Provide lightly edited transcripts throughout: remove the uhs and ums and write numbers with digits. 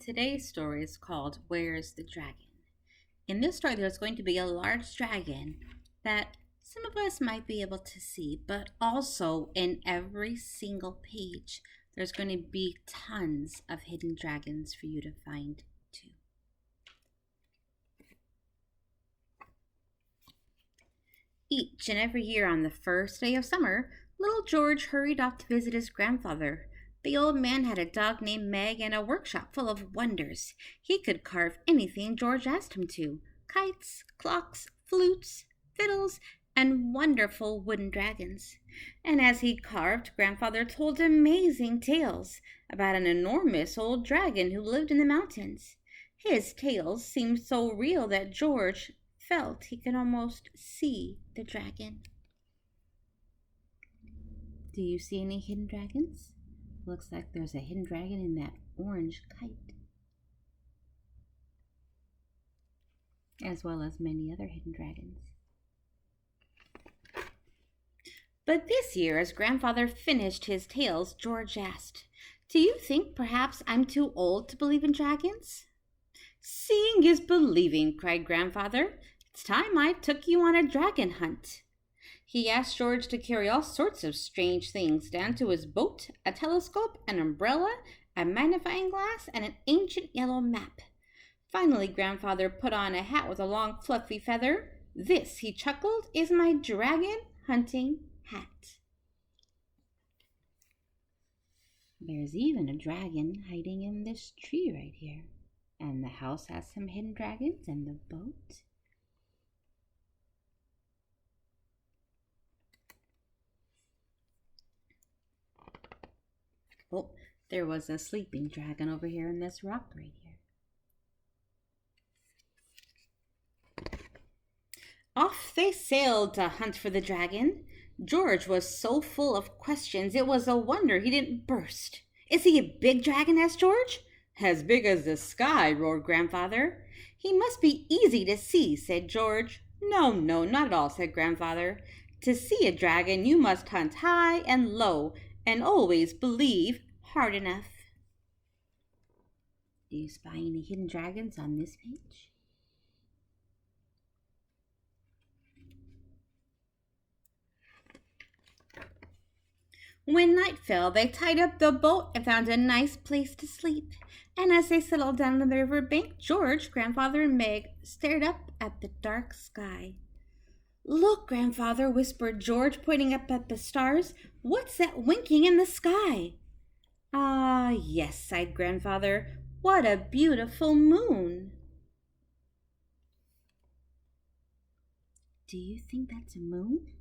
Today's story is called Where's the Dragon? In this story, there's going to be a large dragon that some of us might be able to see, but also in every single page, there's going to be tons of hidden dragons for you to find too. Each and every year on the first day of summer, little George hurried off to visit his grandfather. The old man had a dog named Meg and a workshop full of wonders. He could carve anything George asked him to: kites, clocks, flutes, fiddles, and wonderful wooden dragons. And as he carved, Grandfather told amazing tales about an enormous old dragon who lived in the mountains. His tales seemed so real that George felt he could almost see the dragon. Do you see any hidden dragons? Looks like there's a hidden dragon in that orange kite, as well as many other hidden dragons. But this year, as Grandfather finished his tales, George asked, "Do you think perhaps I'm too old to believe in dragons?" "Seeing is believing," cried Grandfather. "It's time I took you on a dragon hunt." He asked George to carry all sorts of strange things, down to his boat, a telescope, an umbrella, a magnifying glass, and an ancient yellow map. Finally, Grandfather put on a hat with a long fluffy feather. "This," he chuckled, "is my dragon hunting hat." There's even a dragon hiding in this tree right here. And the house has some hidden dragons, and the boat. Oh, there was a sleeping dragon over here in this rock right here. Off they sailed to hunt for the dragon. George was so full of questions it was a wonder he didn't burst. "Is he a big dragon?" asked George. "As big as the sky," roared Grandfather. "He must be easy to see," said George. "No, no, not at all," said Grandfather. "To see a dragon you must hunt high and low, and always believe hard enough." Do you spy any hidden dragons on this page? When night fell, they tied up the boat and found a nice place to sleep. And as they settled down on the river bank, George, Grandfather, and Meg stared up at the dark sky. "Look, Grandfather," whispered George, pointing up at the stars. "What's that winking in the sky?" "Ah, yes," sighed Grandfather. "What a beautiful moon." Do you think that's a moon?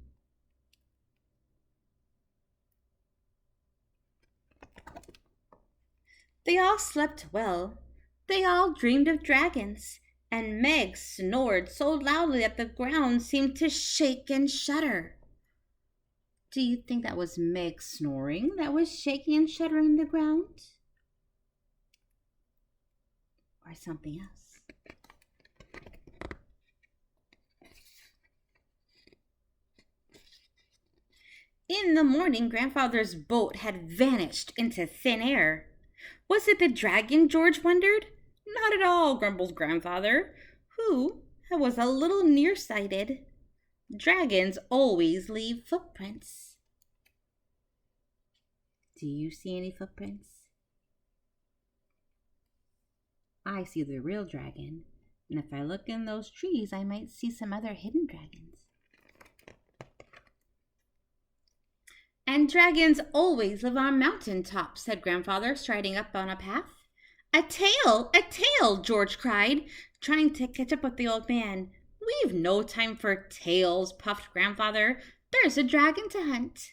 They all slept well. They all dreamed of dragons, and Meg snored so loudly that the ground seemed to shake and shudder. Do you think that was Meg snoring that was shaking and shuddering the ground? Or something else? In the morning, Grandfather's boat had vanished into thin air. Was it the dragon, George wondered? Not at all, grumbled Grandfather, who was a little nearsighted. Dragons always leave footprints. Do you see any footprints? I see the real dragon, and if I look in those trees, I might see some other hidden dragons. "And dragons always live on mountain tops," said Grandfather, striding up on a path. "A tail! A tail!" George cried, trying to catch up with the old man. "We've no time for tales," puffed Grandfather. "There's a dragon to hunt."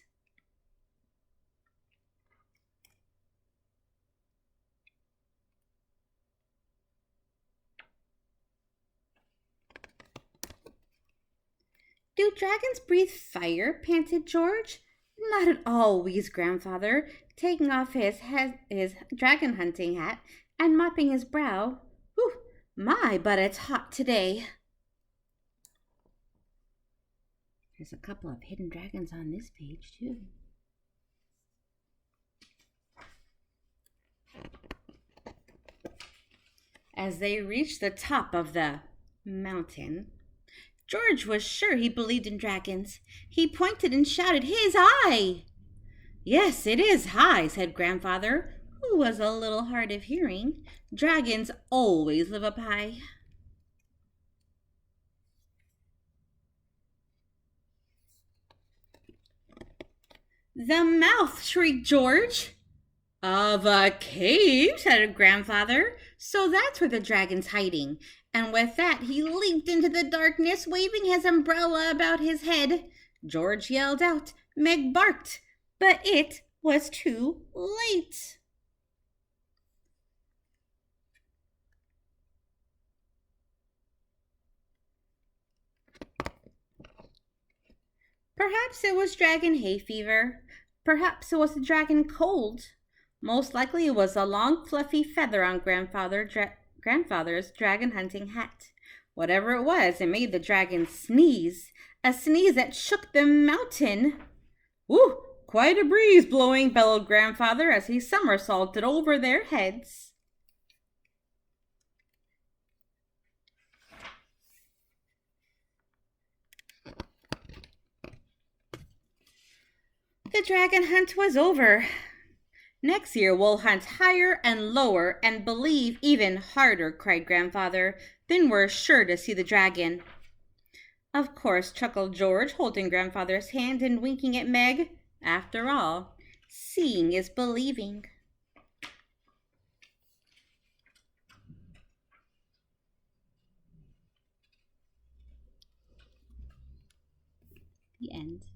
"Do dragons breathe fire?" panted George. "Not at all," wheezed Grandfather, taking off his dragon hunting hat and mopping his brow. "Whew, my, but it's hot today." There's a couple of hidden dragons on this page, too. As they reached the top of the mountain, George was sure he believed in dragons. He pointed and shouted, "His eye!" "Yes, it is high," said Grandfather, who was a little hard of hearing. "Dragons always live up high." "The mouth!" shrieked George. "Of a cave," said Grandfather. "So that's where the dragon's hiding." And with that he leaped into the darkness, waving his umbrella about his head. George yelled out. Meg barked, but it was too late. Perhaps it was dragon hay fever. Perhaps it was the dragon cold. Most likely it was a long fluffy feather on Grandfather's dragon hunting hat. Whatever it was, it made the dragon sneeze, a sneeze that shook the mountain. "Woo! Quite a breeze blowing," bellowed Grandfather as he somersaulted over their heads. The dragon hunt was over. "Next year we'll hunt higher and lower and believe even harder," cried Grandfather. "Then we're sure to see the dragon." "Of course," chuckled George, holding Grandfather's hand and winking at Meg. "After all, seeing is believing." The end.